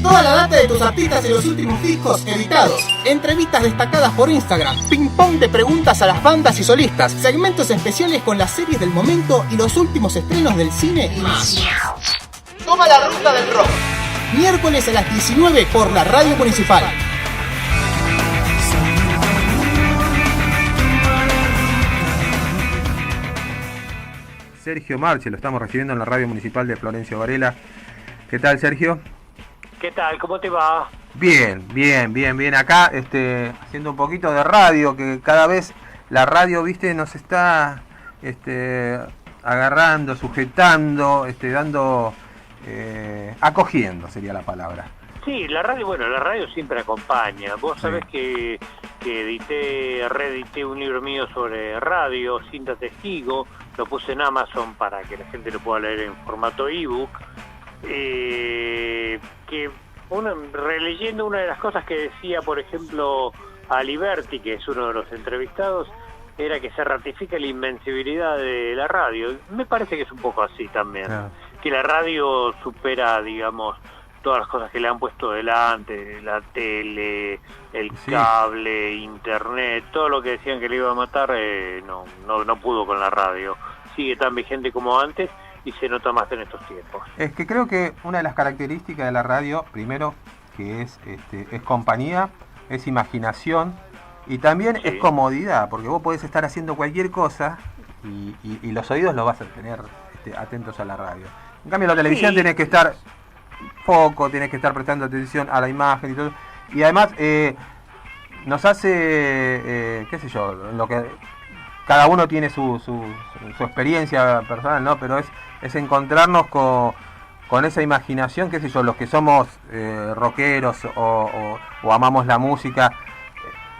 Toda la data de tus artistas y los últimos discos editados. Entrevistas destacadas por Instagram. Ping pong de preguntas a las bandas y solistas. Segmentos especiales con las series del momento y los últimos estrenos del cine y más. Toma la ruta del rock. Miércoles a las 19 por la Radio Municipal. Sergio Marchi, lo estamos recibiendo en la Radio Municipal de Florencio Varela. ¿Qué tal, Sergio? ¿Qué tal? ¿Cómo te va? Bien. Acá, haciendo un poquito de radio, que cada vez la radio, viste, nos está, agarrando, sujetando, acogiendo sería la palabra. Sí, la radio siempre acompaña. Vos sabés que reedité un libro mío sobre radio, Cinta Testigo, lo puse en Amazon para que la gente lo pueda leer en formato ebook. Releyendo una de las cosas que decía, por ejemplo, Aliberti, que es uno de los entrevistados, era que se ratifica la invencibilidad de la radio. Me parece que es un poco así también, que la radio supera, digamos, todas las cosas que le han puesto delante, la tele, el cable, internet, todo lo que decían que le iba a matar, no pudo con la radio. Sigue tan vigente como antes y se nota más en estos tiempos. Es que creo que una de las características de la radio, primero, que es compañía, es imaginación y también es comodidad, porque vos podés estar haciendo cualquier cosa y los oídos los vas a tener atentos a la radio. En cambio, la televisión tenés que estar foco, tenés que estar prestando atención a la imagen y todo. Y además nos hace, qué sé yo, lo que cada uno tiene su experiencia personal, ¿no? Pero es encontrarnos con esa imaginación, qué sé yo, los que somos rockeros o amamos la música,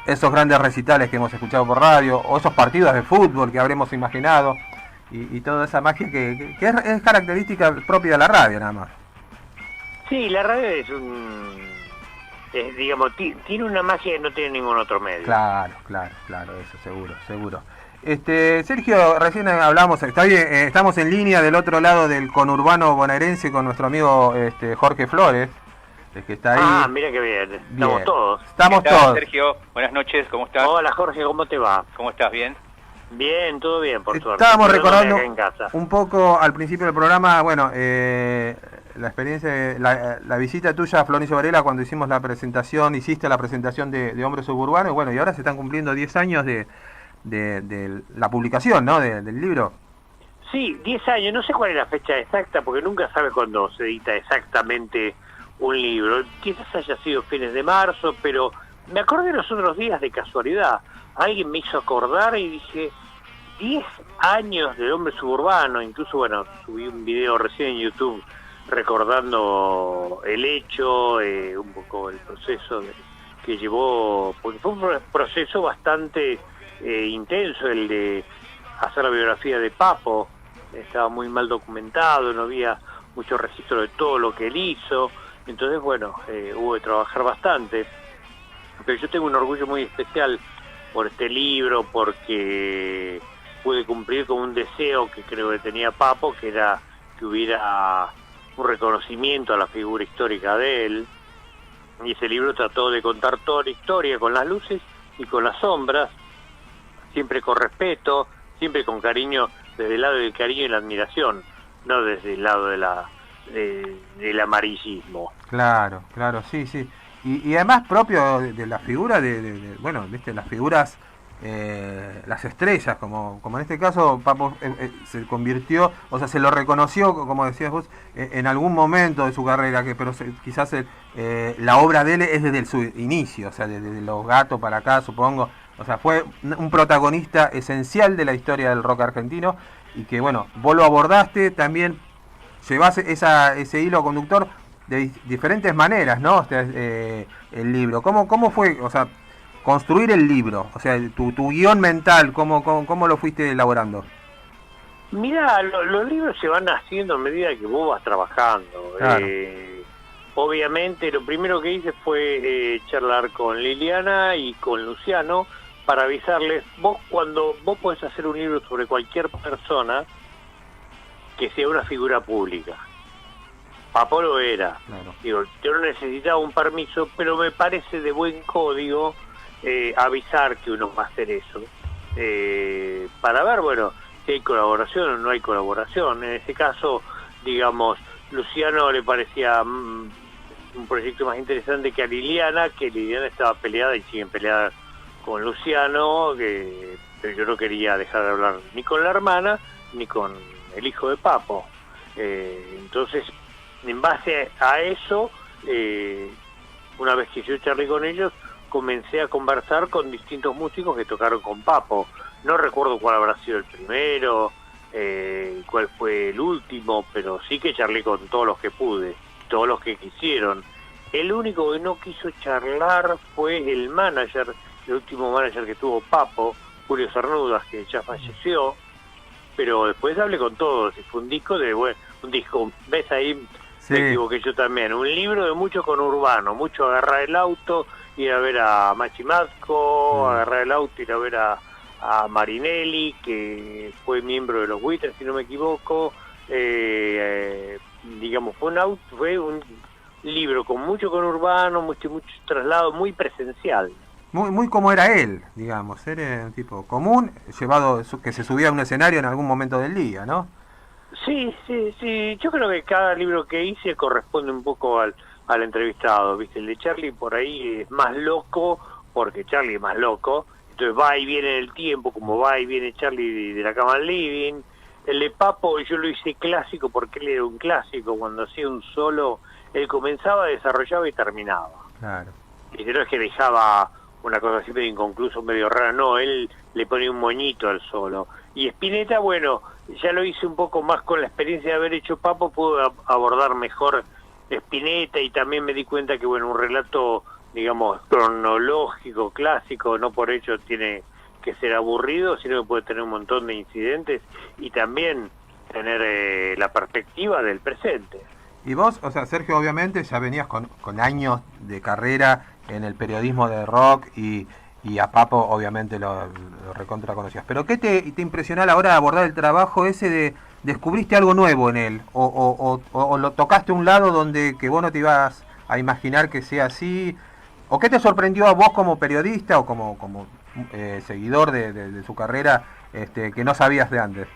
esos grandes recitales que hemos escuchado por radio, o esos partidos de fútbol que habremos imaginado, y toda esa magia que es característica propia de la radio, nada más. Sí, la radio digamos, tiene una magia que no tiene ningún otro medio. Claro, eso, seguro. Sergio, recién hablamos, está bien, estamos en línea del otro lado del conurbano bonaerense con nuestro amigo Jorge Flores, que está ahí. Ah, mira qué bien, estamos todos. ¿Qué tal, Sergio? Buenas noches, ¿cómo estás? Hola, Jorge, ¿cómo te va? ¿Cómo estás? ¿Bien? Bien, todo bien, por suerte. Estábamos recordando un poco al principio del programa, bueno, la experiencia, la visita tuya a Florencio Varela cuando hiciste la presentación de Hombre Suburbano, y bueno, y ahora se están cumpliendo 10 años de la publicación, ¿no? Del libro. Sí, 10 años, no sé cuál es la fecha exacta, porque nunca sabe cuándo se edita exactamente un libro. Quizás haya sido fines de marzo, pero me acordé los otros días de casualidad. Alguien me hizo acordar y dije, 10 años de Hombre Suburbano. Incluso, bueno, subí un video recién en YouTube recordando el hecho, un poco el proceso que llevó, porque fue un proceso bastante intenso el de hacer la biografía de Papo. Estaba muy mal documentado, no había mucho registro de todo lo que él hizo, entonces bueno, hubo que trabajar bastante, pero yo tengo un orgullo muy especial por este libro, porque pude cumplir con un deseo que creo que tenía Papo, que era que hubiera un reconocimiento a la figura histórica de él, y ese libro trató de contar toda la historia con las luces y con las sombras, siempre con respeto, siempre con cariño, desde el lado del cariño y la admiración, no desde el lado del amarillismo. Claro, sí. Y además propio de la figura bueno, viste, las figuras, las estrellas, como en este caso Papo se convirtió, o sea, se lo reconoció, como decías vos, en algún momento de su carrera, pero quizás la obra de él es desde su inicio, o sea, desde Los Gatos para acá, supongo. O sea, fue un protagonista esencial de la historia del rock argentino, y que, bueno, vos lo abordaste, también llevás ese hilo conductor de diferentes maneras, ¿no? El libro. ¿Cómo fue, o sea, construir el libro? O sea, tu guión mental, ¿cómo lo fuiste elaborando? Mira, los libros se van haciendo a medida que vos vas trabajando. Claro. Obviamente, lo primero que hice fue charlar con Liliana y con Luciano para avisarles, cuando vos podés hacer un libro sobre cualquier persona que sea una figura pública. Papo lo era. Claro. Digo, yo no necesitaba un permiso, pero me parece de buen código avisar que uno va a hacer eso. Para ver, bueno, si hay colaboración o no hay colaboración. En este caso, digamos, Luciano le parecía un proyecto más interesante que Liliana estaba peleada y siguen peleadas con Luciano, pero yo no quería dejar de hablar ni con la hermana ni con el hijo de Papo. Entonces, en base a eso, una vez que yo charlé con ellos, comencé a conversar con distintos músicos que tocaron con Papo. No recuerdo cuál habrá sido el primero, cuál fue el último, pero sí que charlé con todos los que pude, todos los que quisieron. El único que no quiso charlar fue el manager, el último manager que tuvo Papo, Julio Cernudas, que ya falleció, pero después hablé con todos, y fue un disco ves ahí, Sí. me equivoqué yo también, un libro de mucho conurbano, mucho agarrar el auto, ir a ver a Machimasco, agarrar el auto, ir a ver a Marinelli, que fue miembro de los Buitres, si no me equivoco, digamos, fue un libro con mucho conurbano, mucho traslado, muy presencial. Muy como era él, digamos, era un tipo común, que se subía a un escenario en algún momento del día, ¿no? Sí, yo creo que cada libro que hice corresponde un poco al entrevistado, ¿viste? El de Charlie por ahí es más loco, porque Charlie es más loco, entonces va y viene en el tiempo, como va y viene Charlie de la cama al living. El de Papo yo lo hice clásico porque él era un clásico, cuando hacía un solo, él comenzaba, desarrollaba y terminaba. Claro. Y no es que dejaba una cosa así medio inconclusa, medio rara, no, él le ponía un moñito al solo. Y Spinetta, bueno, ya lo hice un poco más con la experiencia de haber hecho Papo, pude abordar mejor Spinetta, y también me di cuenta que, bueno, un relato, digamos, cronológico, clásico, no por ello tiene que ser aburrido, sino que puede tener un montón de incidentes y también tener la perspectiva del presente. Y vos, o sea, Sergio, obviamente ya venías con años de carrera en el periodismo de rock y a Papo obviamente lo recontra conocías. Pero ¿qué te impresionó a la hora de abordar el trabajo ese de descubriste algo nuevo en él? ¿O lo tocaste a un lado donde que vos no te ibas a imaginar que sea así? ¿O qué te sorprendió a vos como periodista o como seguidor de su carrera que no sabías de antes?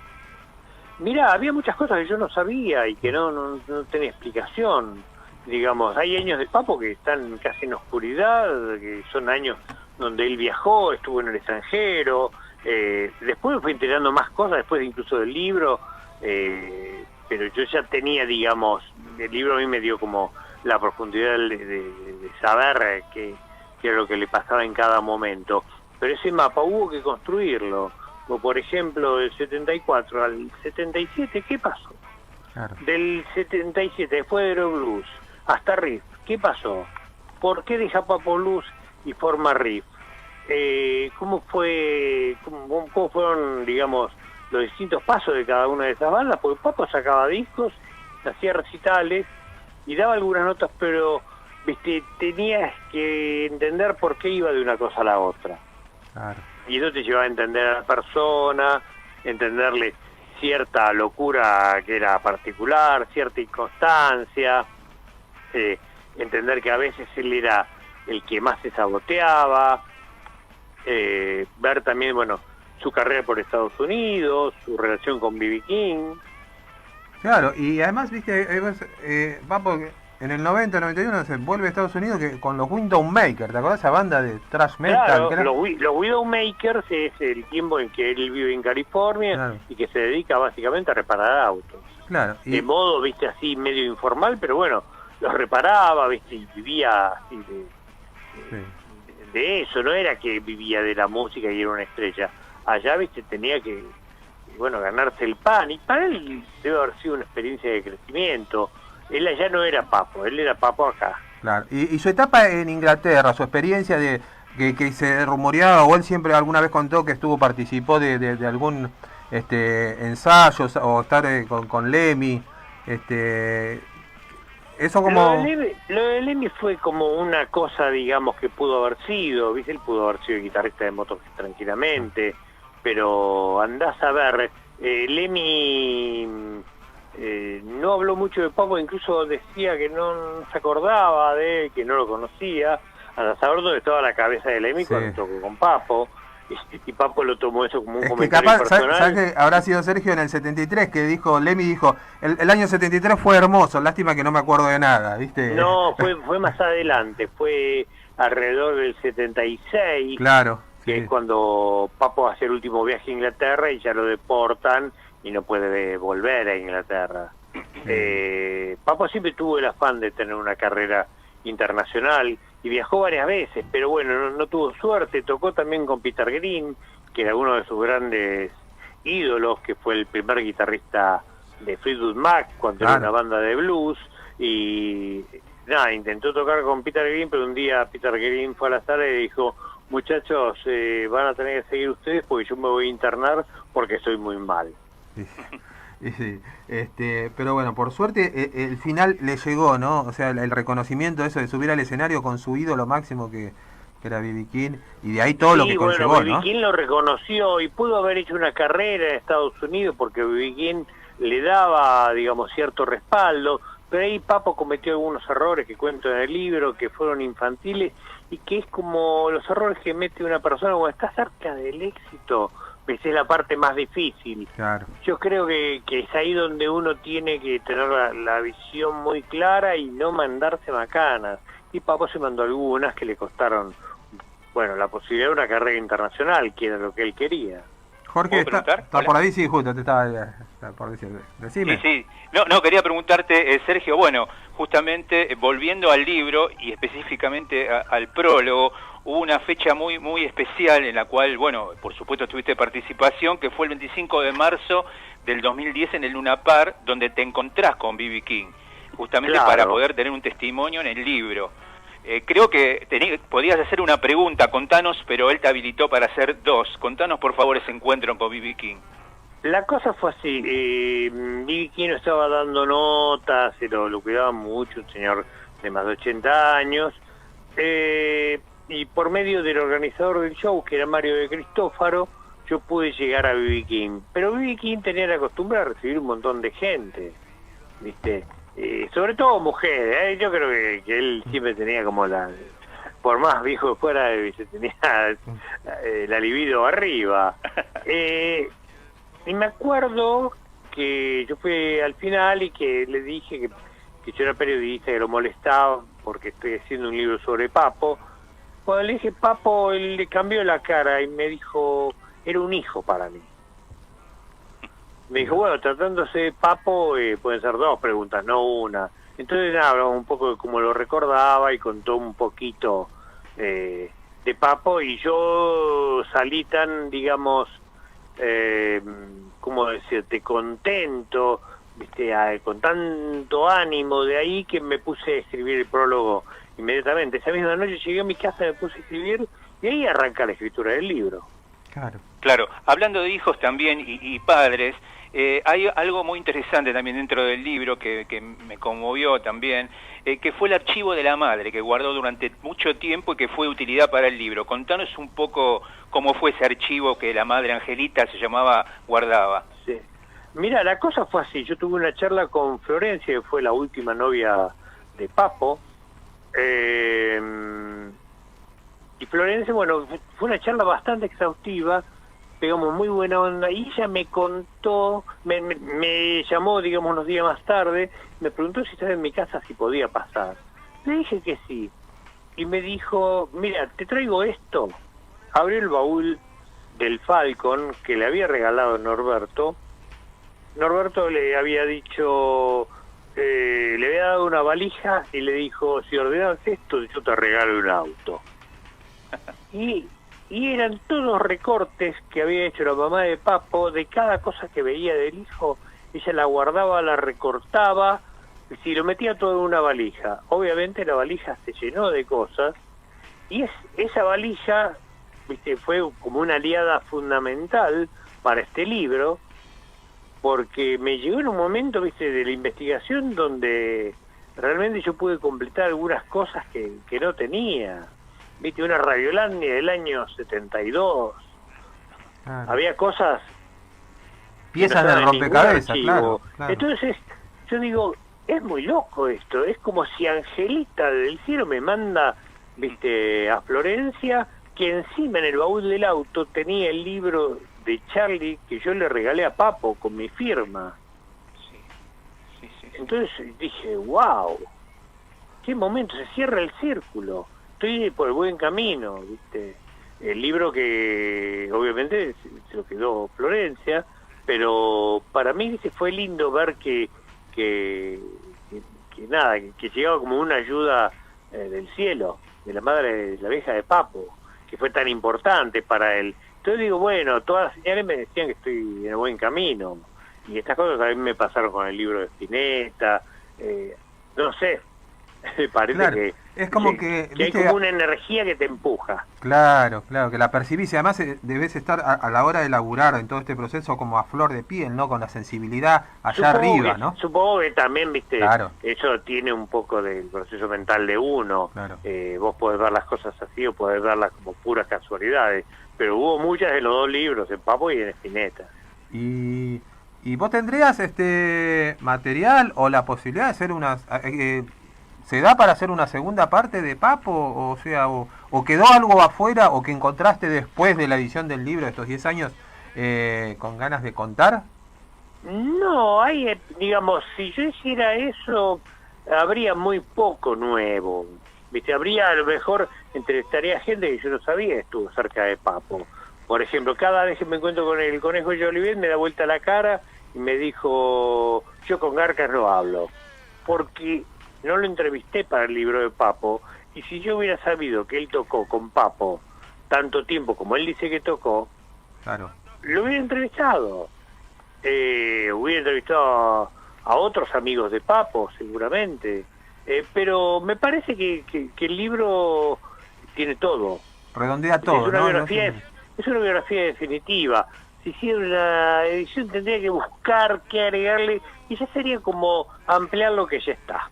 Mira, había muchas cosas que yo no sabía y que no tenía explicación. Digamos, hay años de Papo que están casi en oscuridad, que son años donde él viajó, estuvo en el extranjero, después me fui enterando más cosas, después incluso del libro, pero yo ya tenía, digamos, el libro a mí me dio como la profundidad de saber qué era lo que le pasaba en cada momento. Pero ese mapa hubo que construirlo. O por ejemplo, del 74 al 77, ¿qué pasó? Claro. Del 77, después de Aeroblues, hasta Riff, ¿qué pasó? ¿Por qué deja Papo Blues y forma Riff? ¿Cómo fueron, digamos, los distintos pasos de cada una de esas bandas? Porque Papo sacaba discos, hacía recitales y daba algunas notas, pero viste, tenías que entender por qué iba de una cosa a la otra. Claro. Y eso te llevaba a entender a la persona, entenderle cierta locura que era particular, cierta inconstancia, entender que a veces él era el que más se saboteaba, ver también, bueno, su carrera por Estados Unidos, su relación con B.B. King. Claro, y además, viste, Papo en el 90, 91 se vuelve a Estados Unidos con los Widowmaker, ¿te acordás esa banda de thrash metal? Claro, los Widowmakers es el tiempo en que él vive en California, claro, y que se dedica básicamente a reparar autos. Claro. De modo, viste, así medio informal, pero bueno, los reparaba, viste, y vivía así de eso, no era que vivía de la música y era una estrella. Allá, viste, tenía que, bueno, ganarse el pan, y para él debe haber sido una experiencia de crecimiento. Él allá no era Papo, él era Papo acá. Claro. Y su etapa en Inglaterra, su experiencia de que se rumoreaba, o él siempre alguna vez contó que participó de algún ensayo, o estar con Lemmy, eso como... Lo de Lemmy fue como una cosa, digamos, que pudo haber sido, ¿viste? Él pudo haber sido guitarrista de Motorhead tranquilamente, pero andás a ver, Lemmy... no habló mucho de Papo, incluso decía que no se acordaba de él, que no lo conocía, a saber dónde estaba la cabeza de Lemmy cuando tocó con Papo. Y Papo lo tomó eso como un comentario capaz, personal. ¿sabes que habrá sido Sergio en el 73 que dijo, Lemmy dijo, el año 73 fue hermoso, lástima que no me acuerdo de nada, ¿viste? No, fue más adelante, fue alrededor del 76. Claro. Que es cuando Papo hace el último viaje a Inglaterra y ya lo deportan y no puede volver a Inglaterra. Papo siempre tuvo el afán de tener una carrera internacional y viajó varias veces, pero bueno, no tuvo suerte. Tocó también con Peter Green, que era uno de sus grandes ídolos, que fue el primer guitarrista de Fleetwood Mac cuando era una banda de blues, y nada, intentó tocar con Peter Green, pero un día Peter Green fue a la sala y dijo: muchachos, van a tener que seguir ustedes porque yo me voy a internar porque estoy muy mal. Sí, pero bueno, por suerte el final le llegó, ¿no? O sea, el reconocimiento, eso de subir al escenario con su ídolo máximo que era B.B. King, y de ahí todo lo que conllevó, ¿no? B.B. King lo reconoció y pudo haber hecho una carrera en Estados Unidos porque B.B. King le daba, digamos, cierto respaldo, pero ahí Papo cometió algunos errores que cuento en el libro, que fueron infantiles, y que es como los errores que mete una persona cuando está cerca del éxito. Esa es la parte más difícil. Claro. Yo creo que es ahí donde uno tiene que tener la visión muy clara y no mandarse macanas. Y Papo se mandó algunas que le costaron, bueno, la posibilidad de una carrera internacional, que era lo que él quería. Jorge, ¿está por ahí? Sí, justo, te estaba por decir. Decime. Sí. No, quería preguntarte, Sergio, bueno, justamente volviendo al libro y específicamente al prólogo, hubo una fecha muy muy especial en la cual, bueno, por supuesto tuviste participación, que fue el 25 de marzo del 2010 en el Luna Park, donde te encontrás con B.B. King, justamente para poder tener un testimonio en el libro. Creo que podías hacer una pregunta, contanos, pero él te habilitó para hacer dos. Contanos, por favor, ese encuentro con B.B. King. La cosa fue así, B.B. King no estaba dando notas, lo cuidaba mucho, un señor de más de 80 años, y por medio del organizador del show, que era Mario de Cristófaro, yo pude llegar a B.B. King. Pero B.B. King tenía la costumbre de recibir un montón de gente, ¿viste? Sobre todo mujeres, yo creo que él siempre tenía como por más viejo que fuera, tenía la libido arriba. Y me acuerdo que yo fui al final y que le dije que yo era periodista, que lo molestaba porque estoy haciendo un libro sobre Papo. Cuando le dije Papo, él le cambió la cara y me dijo, era un hijo para mí. Me dijo, bueno, tratándose de Papo, pueden ser dos preguntas, no una. Entonces, nada, hablamos un poco de cómo lo recordaba y contó un poquito de Papo, y yo salí tan, digamos, ¿cómo decirte?, contento, ¿viste? Con tanto ánimo de ahí, que me puse a escribir el prólogo inmediatamente. Esa misma noche llegué a mi casa, me puse a escribir, y ahí arranca la escritura del libro. Claro. Hablando de hijos también y padres, hay algo muy interesante también dentro del libro que me conmovió también, que fue el archivo de la madre, que guardó durante mucho tiempo y que fue de utilidad para el libro. Contanos un poco cómo fue ese archivo que la madre Angelita se llamaba, guardaba. Sí. Mira, la cosa fue así. Yo tuve una charla con Florencia, que fue la última novia de Papo, y Florencia, bueno, fue una charla bastante exhaustiva, pegamos muy buena onda, y ella me contó, me llamó, digamos, unos días más tarde, me preguntó si estaba en mi casa, si podía pasar. Le dije que sí, y me dijo, mira, te traigo esto. Abrió el baúl del Falcon que le había regalado Norberto. Norberto le había dicho, le había dado una valija y le dijo, si ordenas esto, yo te regalo un auto. Y eran todos recortes que había hecho la mamá de Papo de cada cosa que veía del hijo. Ella la guardaba, la recortaba, y lo metía todo en una valija. Obviamente la valija se llenó de cosas, y esa valija, ¿viste?, fue como una aliada fundamental para este libro, porque me llegó en un momento, ¿viste?, de la investigación donde realmente yo pude completar algunas cosas que no tenía. ¿Viste? Una Radiolandia del año 72. Había cosas piezas no del sabe ningún rompecabezas, archivo. claro. Entonces, yo digo, es muy loco esto. Es como si Angelita del cielo me manda, viste, a Florencia, que encima en el baúl del auto tenía el libro de Charlie que yo le regalé a Papo con mi firma. Sí. Entonces dije, wow, qué momento, se cierra el círculo. Estoy por el buen camino, viste. El libro que obviamente se lo quedó Florencia, pero para mí, viste, fue lindo ver que nada, que llegaba como una ayuda del cielo, de la madre de la vieja de Papo, que fue tan importante para él. Entonces digo, bueno, todas las señales me decían que estoy en el buen camino, y estas cosas a mí me pasaron con el libro de Spinetta, no sé, parece Claro, que es como que hay viste, como una energía que te empuja. Claro, que la percibís y además debes estar a la hora de laburar en todo este proceso como a flor de piel, ¿no? Con la sensibilidad allá arriba, ¿no? Supongo que también, viste, Claro. eso tiene un poco del proceso mental de uno. Claro. Vos podés ver las cosas así o podés verlas como puras casualidades, pero hubo muchas de los dos libros, en Papo y en Spinetta. Y vos tendrías material o la posibilidad de hacer unas... ¿Se da para hacer una segunda parte de Papo? O sea, o quedó algo afuera o que encontraste después de la edición del libro de estos 10 años con ganas de contar? No, hay, digamos, si yo hiciera eso, habría muy poco nuevo. Viste, habría a lo mejor, entrevistaría gente que yo no sabía que estuvo cerca de Papo. Por ejemplo, cada vez que me encuentro con el conejo de Jolivet me da vuelta la cara y me dijo, yo con Garcas no hablo, porque no lo entrevisté para el libro de Papo, y si yo hubiera sabido que él tocó con Papo tanto tiempo como él dice que tocó, Claro. lo hubiera entrevistado. Hubiera entrevistado a otros amigos de Papo, seguramente. Pero me parece que el libro tiene todo. Redondea todo, es una ¿no? biografía, es una biografía definitiva. Si hiciera una edición tendría que buscar qué agregarle, y ya sería como ampliar lo que ya está.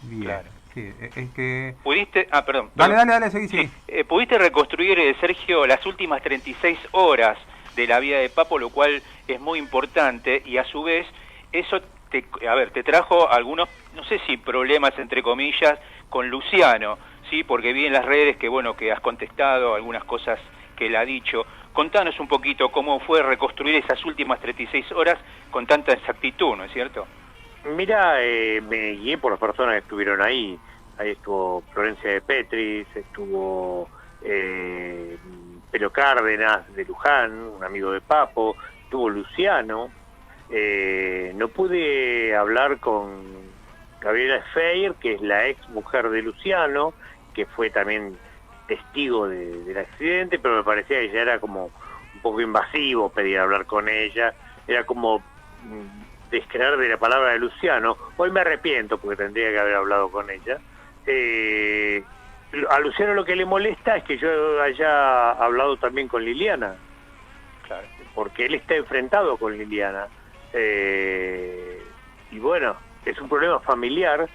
Bien, Claro. sí, es que... ¿Pudiste? Perdón. Dale, seguí. ¿Pudiste reconstruir, Sergio, las últimas 36 horas de la vida de Papo, lo cual es muy importante, y a su vez eso te trajo algunos, no sé si problemas entre comillas, con Luciano, sí, porque vi en las redes que bueno, que has contestado algunas cosas que él ha dicho. Contanos un poquito cómo fue reconstruir esas últimas 36 horas con tanta exactitud, ¿no es cierto? Mira, me guié por las personas que estuvieron ahí. Ahí estuvo Florencia de Petris, estuvo Pero Cárdenas de Luján, un amigo de Papo, estuvo Luciano. No pude hablar con Gabriela Feir, que es la ex mujer de Luciano, que fue también testigo del accidente, pero me parecía que ya era como un poco invasivo pedir hablar con ella. Era como descreer de la palabra de Luciano. Hoy me arrepiento porque tendría que haber hablado con ella. A Luciano lo que le molesta es que yo haya hablado también con Liliana. Claro. Porque él está enfrentado con Liliana. Y bueno, es un problema familiar,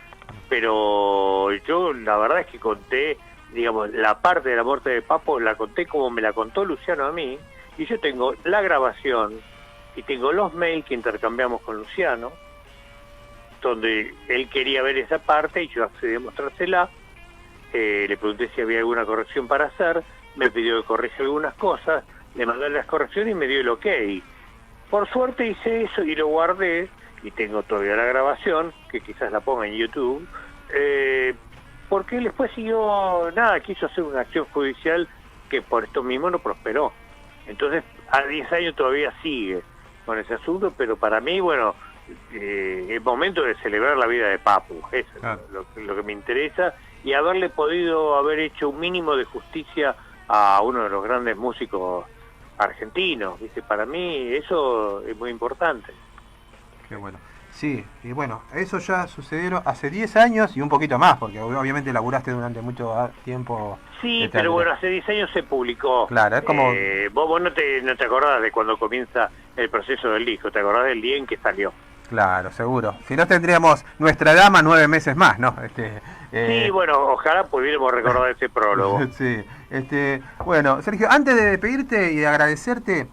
pero yo la verdad es que conté, digamos, la parte de la muerte de Papo la conté como me la contó Luciano a mí, y yo tengo la grabación y tengo los mails que intercambiamos con Luciano, donde él quería ver esa parte y yo accedí a mostrársela. Le pregunté si había alguna corrección para hacer, me pidió que corrija algunas cosas, le mandé las correcciones y me dio el ok. Por suerte hice eso y lo guardé, y tengo todavía la grabación, que quizás la ponga en YouTube, porque él después quiso hacer una acción judicial que por esto mismo no prosperó. Entonces, a 10 años todavía sigue con ese asunto, pero para mí, bueno, es momento de celebrar la vida de Papu, eso es lo que me interesa, y haber hecho un mínimo de justicia a uno de los grandes músicos argentinos, ¿viste? Para mí eso es muy importante. Qué bueno. Sí, y bueno, eso ya sucedieron hace 10 años y un poquito más, porque obviamente laburaste durante mucho tiempo. Sí, pero bueno, hace 10 años se publicó. Claro, es como... vos no te acordás de cuando comienza el proceso del disco, te acordás del día en que salió. Claro, seguro. Si no tendríamos Nuestra Dama 9 meses más, ¿no? Sí, bueno, ojalá pudiéramos recordar ese prólogo. Sí, bueno, Sergio, antes de despedirte y de agradecerte,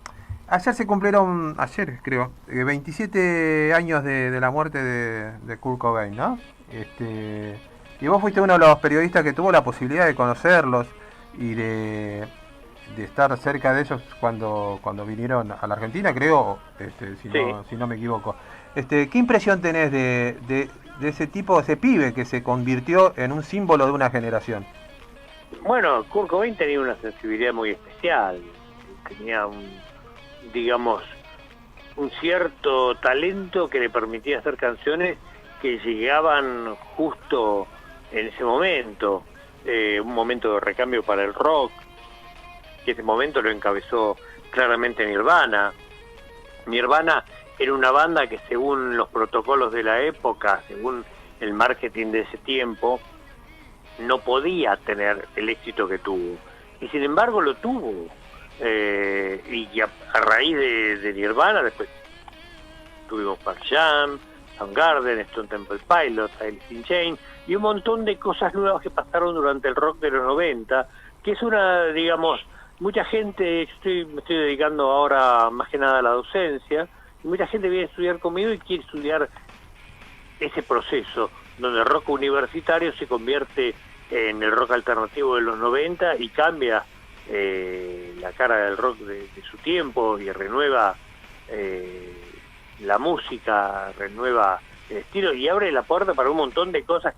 Ayer se cumplieron, ayer creo, 27 años de la muerte de Kurt Cobain, ¿no? Y vos fuiste uno de los periodistas que tuvo la posibilidad de conocerlos y de estar cerca de ellos cuando vinieron a la Argentina, creo, si no me equivoco. ¿Qué impresión tenés de ese tipo, ese pibe que se convirtió en un símbolo de una generación? Bueno, Kurt Cobain tenía una sensibilidad muy especial, tenía un cierto talento que le permitía hacer canciones que llegaban justo en ese momento, un momento de recambio para el rock, que ese momento lo encabezó claramente Nirvana. Nirvana era una banda que, según los protocolos de la época, según el marketing de ese tiempo, no podía tener el éxito que tuvo, y sin embargo lo tuvo. Y a raíz de Nirvana después tuvimos Pearl Jam, Soundgarden, Stone Temple Pilots, Alice in Chains y un montón de cosas nuevas que pasaron durante el rock de los 90, que es mucha gente, me estoy dedicando ahora más que nada a la docencia, y mucha gente viene a estudiar conmigo y quiere estudiar ese proceso donde el rock universitario se convierte en el rock alternativo de los 90 y cambia la cara del rock de su tiempo y renueva la música, renueva el estilo y abre la puerta para un montón de cosas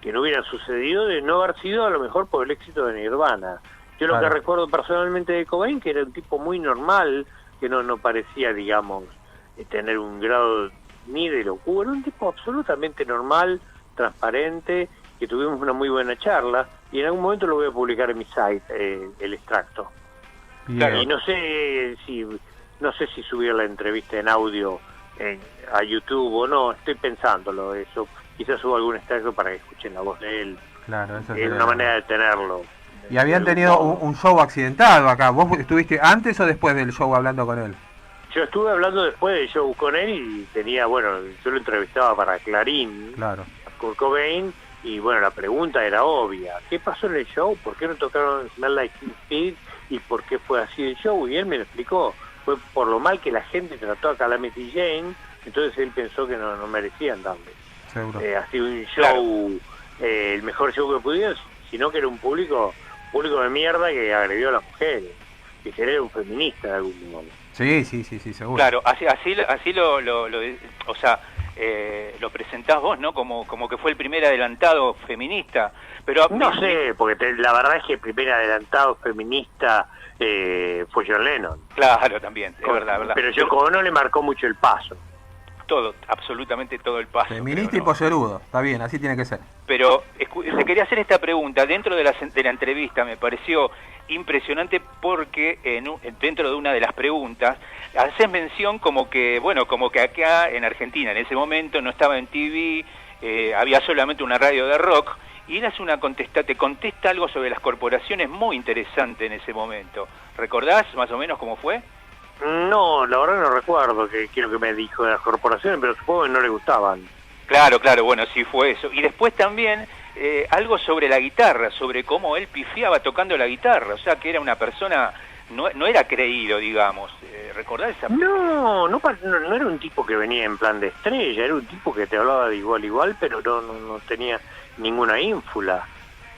que no hubieran sucedido de no haber sido a lo mejor por el éxito de Nirvana. Yo lo que recuerdo personalmente de Cobain, que era un tipo muy normal, que no parecía, tener un grado ni de locura, un tipo absolutamente normal, transparente, que tuvimos una muy buena charla, y en algún momento lo voy a publicar en mi site, el extracto. Bien. Y no sé si subir la entrevista en audio a YouTube o no, estoy pensándolo eso. Quizás subo algún extracto para que escuchen la voz de él. Claro, eso es una manera de tenerlo. Y habían tenido un show accidentado acá. ¿Vos estuviste antes o después del show hablando con él? Yo estuve hablando después del show con él y tenía, yo lo entrevistaba para Clarín, claro, a Kurt Cobain, y la pregunta era obvia. ¿Qué pasó en el show? ¿Por qué no tocaron Smell Like Teen Spirit? ¿Y por qué fue así el show? Y él me lo explicó. Fue por lo mal que la gente trató a Calamity Jane, entonces él pensó que no merecían darle. Seguro. Así un show, el mejor show que pudieron, sino que era un público de mierda que agredió a las mujeres, que era un feminista de algún modo. Sí, seguro. Claro, así lo presentás vos, ¿no? Como que fue el primer adelantado feminista. Pero no sé, porque la verdad es que el primer adelantado feminista fue John Lennon. Claro, también, es verdad. Pero Yoko Ono le marcó mucho el paso. Todo, absolutamente todo el paso. Feminista y pollerudo, está bien, así tiene que ser. Pero te quería hacer esta pregunta. Dentro de la entrevista me pareció impresionante porque dentro de una de las preguntas haces mención como que acá en Argentina en ese momento no estaba en TV, había solamente una radio de rock, y él hace te contesta algo sobre las corporaciones muy interesante en ese momento. ¿Recordás más o menos cómo fue? No, la verdad no recuerdo qué es lo que me dijo de las corporaciones, pero supongo que no le gustaban. Claro, bueno, sí fue eso. Y después también algo sobre la guitarra, sobre cómo él pifiaba tocando la guitarra, o sea que era una persona, no era creído, digamos. ¿Recordás esa? No era un tipo que venía en plan de estrella, era un tipo que te hablaba de igual a igual, pero no tenía ninguna ínfula.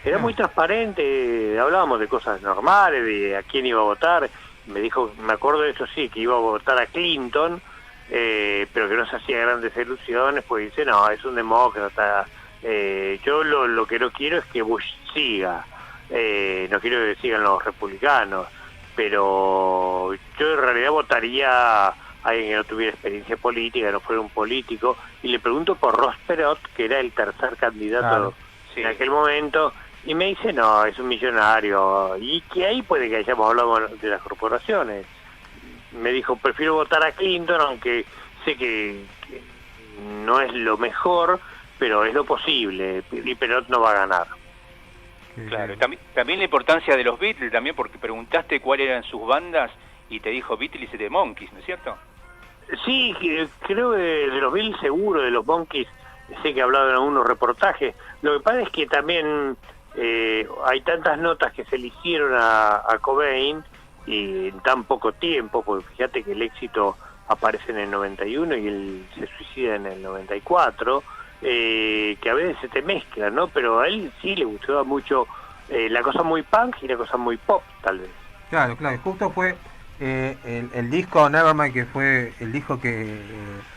Era muy transparente, hablábamos de cosas normales, de a quién iba a votar. Me dijo, me acuerdo de eso sí, que iba a votar a Clinton, pero que no se hacía grandes ilusiones, pues dice, no, es un demócrata. Yo lo que no quiero es que Bush siga, no quiero que sigan los republicanos, pero yo en realidad votaría a alguien que no tuviera experiencia política, que no fuera un político, y le pregunto por Ross Perot, que era el tercer candidato en aquel momento, y me dice, no, es un millonario, y que ahí puede que hayamos hablado de las corporaciones. Me dijo, prefiero votar a Clinton, aunque sé que no es lo mejor, pero es lo posible, y Perot no va a ganar. Claro, también la importancia de los Beatles, también porque preguntaste cuáles eran sus bandas, y te dijo Beatles y The Monkees, ¿no es cierto? Sí, creo que de los Beatles seguro, de los Monkees sé que he hablado en algunos reportajes. Lo que pasa es que también hay tantas notas que se le hicieron a Cobain y en tan poco tiempo, porque fíjate que el éxito aparece en el 91 y él se suicida en el 94, que a veces se te mezcla, ¿no? Pero a él sí le gustaba mucho la cosa muy punk y la cosa muy pop, tal vez. Claro, claro, justo fue el disco Nevermind, que fue el disco que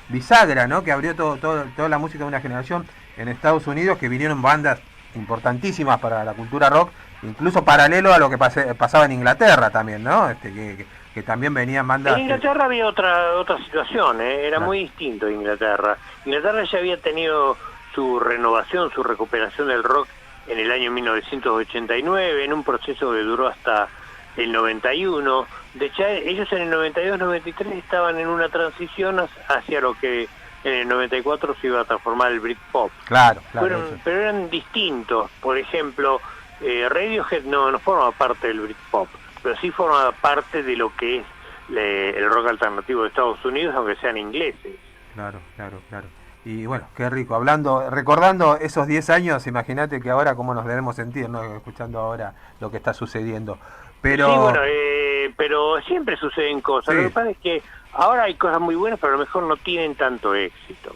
bisagra, ¿no? Que abrió toda la música de una generación en Estados Unidos, que vinieron bandas importantísimas para la cultura rock, incluso paralelo a lo que pasaba en Inglaterra también, ¿no? Que también venían bandas... En Inglaterra había otra situación, era muy distinto de Inglaterra. Inglaterra ya había tenido su renovación, su recuperación del rock en el año 1989, en un proceso que duró hasta el 91. De hecho, ellos en el 92-93 estaban en una transición hacia lo que en el 94 se iba a transformar el Britpop. Claro, Pero eran distintos. Por ejemplo, Radiohead no forma parte del Britpop, pero sí forma parte de lo que es el rock alternativo de Estados Unidos, aunque sean ingleses. Claro. Y bueno, qué rico. Recordando esos 10 años, imagínate que ahora cómo nos debemos sentir, ¿no? Escuchando ahora lo que está sucediendo. Pero... Sí, bueno, pero siempre suceden cosas. Sí. Lo que pasa es que ahora hay cosas muy buenas, pero a lo mejor no tienen tanto éxito.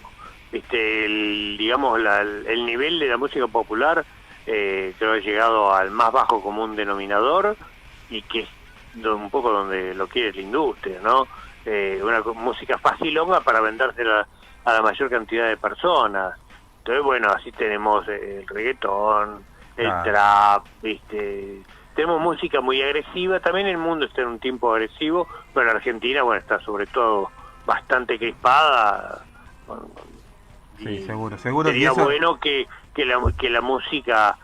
¿Viste? El nivel de la música popular creo que ha llegado al más bajo común denominador, y que es un poco donde lo quiere la industria, ¿no? Una música facilonga para vendérsela a la mayor cantidad de personas. Entonces, bueno, así tenemos el reggaetón, el trap, ¿viste? Tenemos música muy agresiva. También el mundo está en un tiempo agresivo, pero la Argentina, bueno, está sobre todo bastante crispada. Sí, seguro. Sería bueno que la música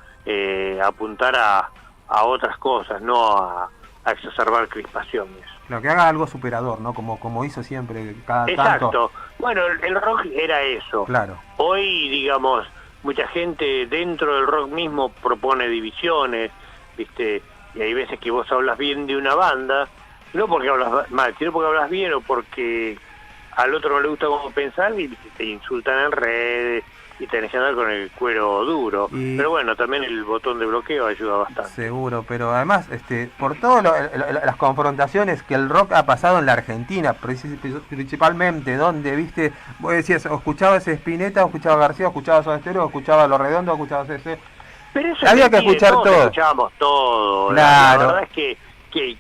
apuntara a otras cosas, no a exacerbar crispaciones. Lo que haga algo superador, ¿no? Como hizo siempre cada Exacto. tanto. Bueno, el rock era eso. Claro. Hoy, digamos, mucha gente dentro del rock mismo propone divisiones, ¿viste? Y hay veces que vos hablas bien de una banda, no porque hablas mal, sino porque hablas bien o porque al otro no le gusta cómo pensar y te insultan en redes y tenés que andar con el cuero duro. Pero bueno, también el botón de bloqueo ayuda bastante. Seguro, pero además, por todas las confrontaciones que el rock ha pasado en la Argentina, principalmente, donde, viste, vos decías, o escuchabas Spinetta, o escuchabas García, o escuchabas Soda Stereo, o escuchabas Los Redondos, o escuchabas ese... Pero eso había que escuchar todo. Escuchábamos todo. Claro. La verdad es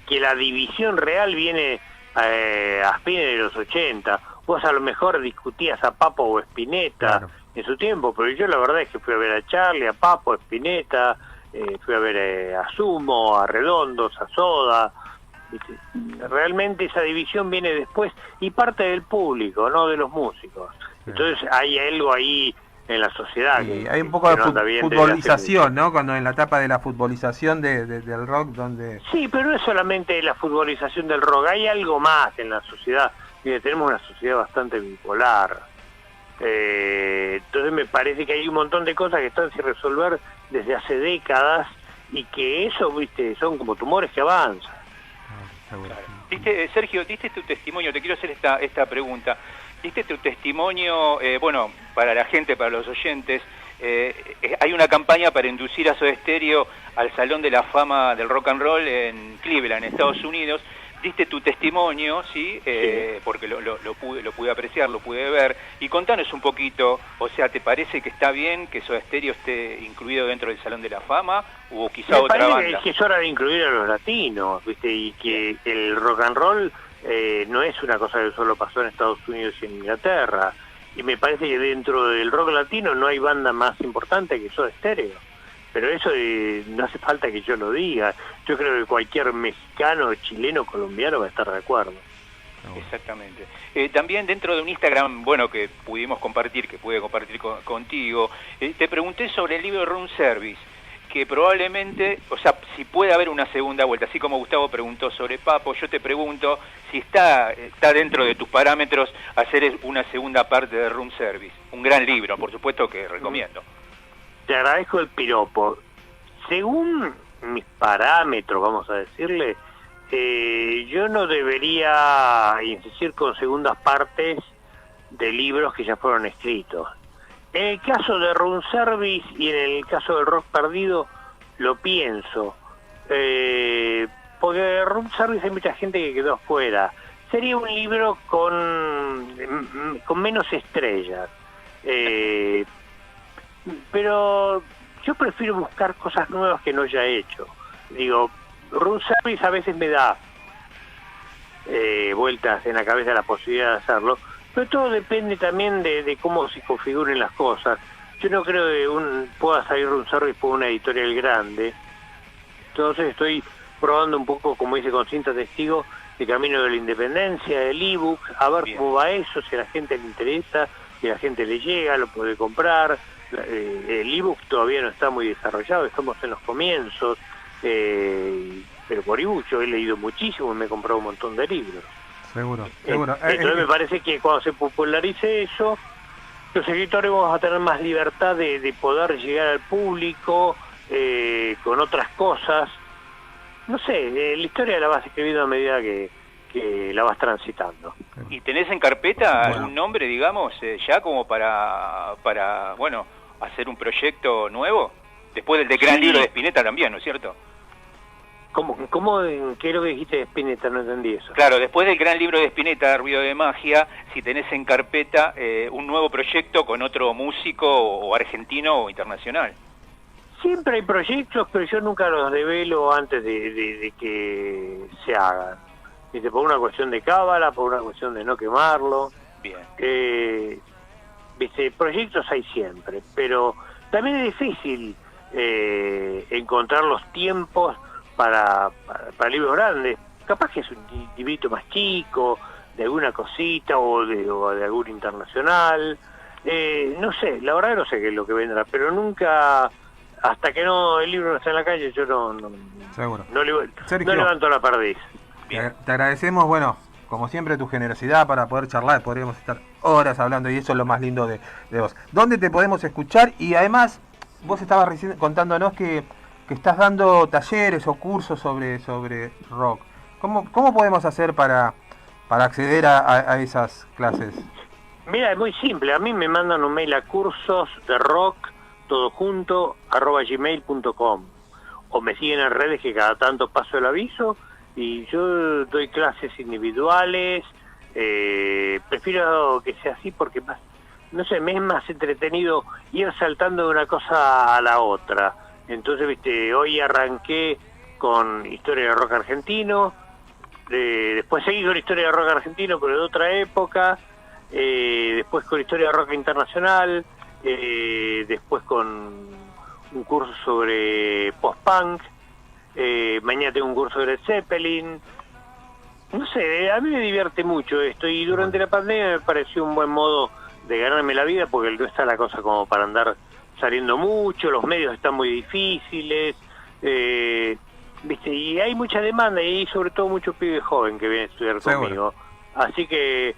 que la división real viene a fines de los 80. Vos a lo mejor discutías a Papo o Spinetta, claro, en su tiempo, pero yo la verdad es que fui a ver a Charlie, a Papo, a Spinetta, fui a ver a Sumo, a Redondos, a Soda. Realmente esa división viene después y parte del público, no de los músicos. Entonces hay algo ahí en la sociedad. Y hay un poco de futbolización, ¿no? Cuando en la etapa de la futbolización del rock, donde... Sí, pero no es solamente la futbolización del rock, hay algo más en la sociedad. Mire, tenemos una sociedad bastante bipolar. Entonces me parece que hay un montón de cosas que están sin resolver desde hace décadas y que eso, viste, son como tumores que avanzan. Claro. Sergio, diste tu testimonio, te quiero hacer esta pregunta. Diste tu testimonio, bueno, para la gente, para los oyentes, hay una campaña para inducir a Soda Stereo al Salón de la Fama del Rock and Roll en Cleveland, en Estados Unidos. Diste tu testimonio, ¿sí? Porque lo pude apreciar, lo pude ver. Y contanos un poquito, o sea, ¿te parece que está bien que Soda Stereo esté incluido dentro del Salón de la Fama? ¿O quizá otra banda? Que es hora de incluir a los latinos, ¿viste? Y que el rock and roll no es una cosa que solo pasó en Estados Unidos y en Inglaterra. Y me parece que dentro del rock latino no hay banda más importante que Soda Stereo. Pero eso no hace falta que yo lo diga. Yo creo que cualquier mexicano, chileno, colombiano va a estar de acuerdo. Exactamente. También dentro de un Instagram, bueno, que pude compartir contigo, te pregunté sobre el libro Room Service, que probablemente, o sea, si puede haber una segunda vuelta, así como Gustavo preguntó sobre Papo, yo te pregunto si está dentro de tus parámetros hacer una segunda parte de Room Service. Un gran libro, por supuesto que recomiendo. Te agradezco el piropo. Según mis parámetros, vamos a decirle, yo no debería insistir con segundas partes de libros que ya fueron escritos. En el caso de Room Service y en el caso del Rock Perdido, lo pienso. porque Room Service hay mucha gente que quedó afuera. Sería un libro con menos estrellas. Pero yo prefiero buscar cosas nuevas que no haya hecho. Digo, Room Service a veces me da vueltas en la cabeza la posibilidad de hacerlo, pero todo depende también de cómo se configuren las cosas. Yo no creo que pueda salir Room Service por una editorial grande. Entonces estoy probando un poco, como dice con Cinta Testigo, el camino de la independencia, el ebook, a ver cómo va eso, si a la gente le interesa, si a la gente le llega, lo puede comprar. El ebook todavía no está muy desarrollado, estamos en los comienzos, pero por ebook yo he leído muchísimo y me he comprado un montón de libros. Seguro. Entonces me parece que cuando se popularice eso, los escritores vamos a tener más libertad de poder llegar al público con otras cosas. No sé, la historia la vas escribiendo a medida que la vas transitando. ¿Y tenés en carpeta algún nombre, digamos, ya como para bueno, hacer un proyecto nuevo? Después del gran libro de Spinetta también, ¿no es cierto? ¿Cómo qué es lo que dijiste de Spinetta? No entendí eso. Claro, después del gran libro de Spinetta, Ruido de Magia, si tenés en carpeta un nuevo proyecto con otro músico o argentino o internacional. Siempre hay proyectos, pero yo nunca los develo antes de que se hagan. ¿Viste? Por una cuestión de cábala, por una cuestión de no quemarlo. Bien. ¿Viste? Proyectos hay siempre, pero también es difícil encontrar los tiempos para libros grandes. Capaz que es un librito más chico, de alguna cosita o de algún internacional. No sé, la verdad no sé qué es lo que vendrá, pero nunca... Hasta que el libro no está en la calle, yo no levanto la perdiz. Te agradecemos, bueno, como siempre, tu generosidad para poder charlar. Podríamos estar horas hablando y eso es lo más lindo de vos. ¿Dónde te podemos escuchar? Y además, vos estabas recién contándonos que estás dando talleres o cursos sobre rock. ¿Cómo podemos hacer para acceder a esas clases? Mira, es muy simple. A mí me mandan un mail a cursos de rock todo junto, @gmail.com, o me siguen en redes que cada tanto paso el aviso, y yo doy clases individuales. Prefiero que sea así porque más, no sé, me es más entretenido ir saltando de una cosa a la otra. Entonces, viste, hoy arranqué con historia de rock argentino, después seguí con historia de rock argentino pero de otra época, después con historia de rock internacional, después con un curso sobre post-punk, mañana tengo un curso de Led Zeppelin. No sé, a mí me divierte mucho esto, y durante la pandemia me pareció un buen modo de ganarme la vida, porque no está la cosa como para andar saliendo mucho, los medios están muy difíciles, viste, y hay mucha demanda, y hay sobre todo muchos pibes jóvenes que vienen a estudiar conmigo. Así que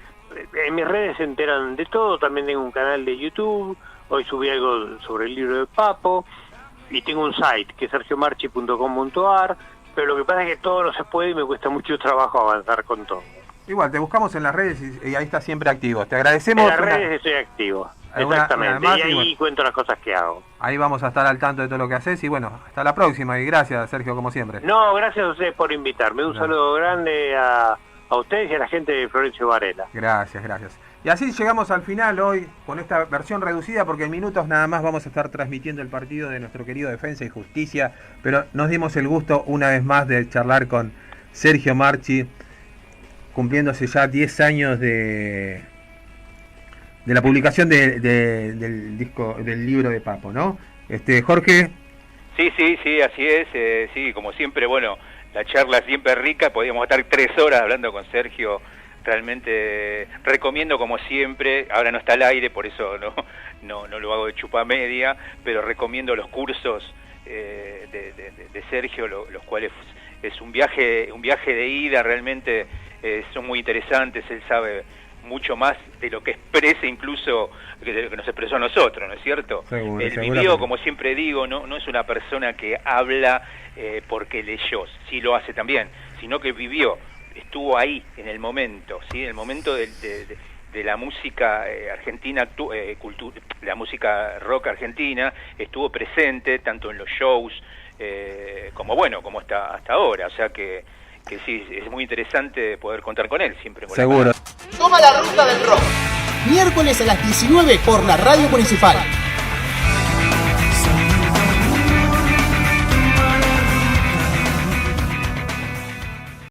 en mis redes se enteran de todo. También tengo un canal de YouTube, hoy subí algo sobre el libro de Papo, y tengo un site que es sergiomarchi.com.ar, pero lo que pasa es que todo no se puede y me cuesta mucho trabajo avanzar con todo. Igual, te buscamos en las redes y ahí está siempre activo. Te agradecemos. En las redes estoy activo, exactamente, y ahí cuento las cosas que hago. Ahí vamos a estar al tanto de todo lo que haces, y bueno, hasta la próxima, y gracias, Sergio, como siempre. No, gracias a ustedes por invitarme. Un saludo grande a ustedes y a la gente de Florencio Varela. Gracias. Y así llegamos al final hoy con esta versión reducida, porque en minutos nada más vamos a estar transmitiendo el partido de nuestro querido Defensa y Justicia, pero nos dimos el gusto una vez más de charlar con Sergio Marchi, cumpliéndose ya 10 años de la publicación del disco, del libro de Papo, ¿no? Jorge. Sí, así es, sí, como siempre, bueno, la charla siempre rica, podíamos estar 3 horas hablando con Sergio. Realmente recomiendo, como siempre, ahora no está al aire, por eso no lo hago de chupa media, pero recomiendo los cursos de Sergio, los cuales es un viaje de ida, realmente son muy interesantes. Él sabe mucho más de lo que expresa, incluso de lo que nos expresó a nosotros, ¿no es cierto? Él vivió, como siempre digo, no es una persona que habla porque leyó, sí lo hace también, sino que vivió, estuvo ahí en el momento, ¿sí? En el momento de la música argentina, la música rock argentina, estuvo presente tanto en los shows como hasta ahora, o sea que que sí, es muy interesante poder contar con él siempre. Con Seguro. Toma la ruta del rock. Miércoles a las 19 por la Radio Municipal.